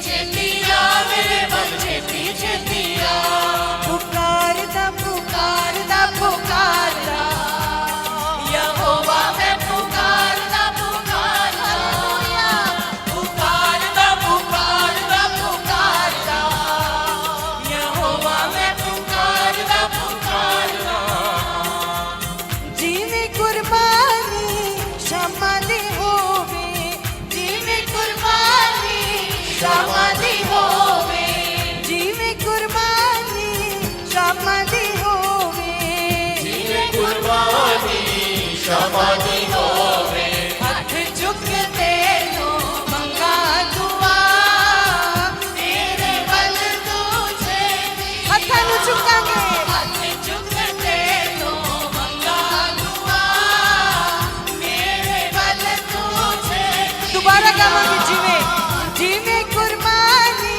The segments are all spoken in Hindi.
छेती आ मेरे बल छेती छेती आ पुकारदा पुकारदा पुकारदा यहोवा मैं पुकारदा पुकारदा पुकारदा पुकारदा पुकारदा यहोवा मैं पुकारदा पुकारदा जीवे कुर्बानी क्षमा दी होवे जीवे कुर्बानी क्षमा दी होवे जीवे कुर्बानी क्षमा दी होवे जीवे कुर्बानी क्षमा दी होवे हाथ झुकते नो मंगा दुआ तेरे बल तुझे हत्थां नूं झुकांगे हाथ झुकते नो मंगा दुआ मेरे बल तुझे दोबारा गावांगे जीवे जीवे कुर्बानी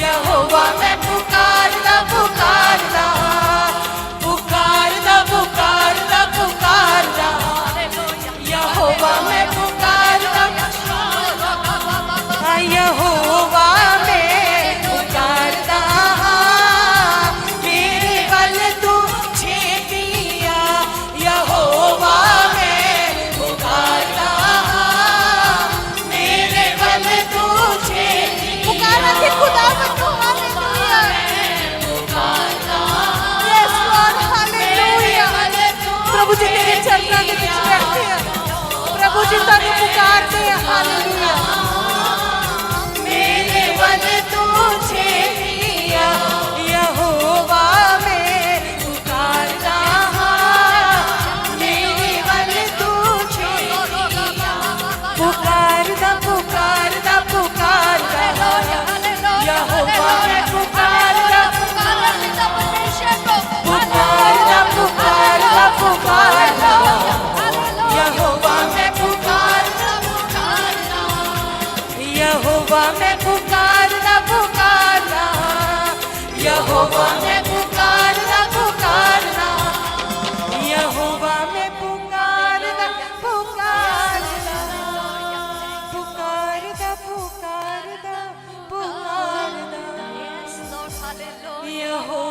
यहोवा मैं पुकारदा पुकारदा पुकारदा पुकारदा पुकारदा यहोवा मैं पुकारदा यहोवा मैं पुकारदा मेरे वल तू छेतिया यहोवा मैं पुकारदा मेरे वल तू छेतिया पुकारा थे खुदावंद को हालेलुया यस लॉर्ड हालेलुया प्रभु जी तेरे चरणों के बीच बैठे हैं प्रभु जी तेरे पुकारते हैं हालेलुया मेरे वल तू छेतिया यहोवा मैं पुकारदा मेरे वल तू छेतिया पुकारदा पुकारदा पुकारदा यहोवा मैं पुकारदा पुकारदा पुकारदा पुकारदा यहोवा मैं पुकारदा पुकारदा यहोवा मैं पुकारदा पुकारदा यहोवा मैं पुकारदा पुकारदा यहोवा मैं पुकारदा पुकारदा पुकारदा पुकारदा पुकारदा यहोवा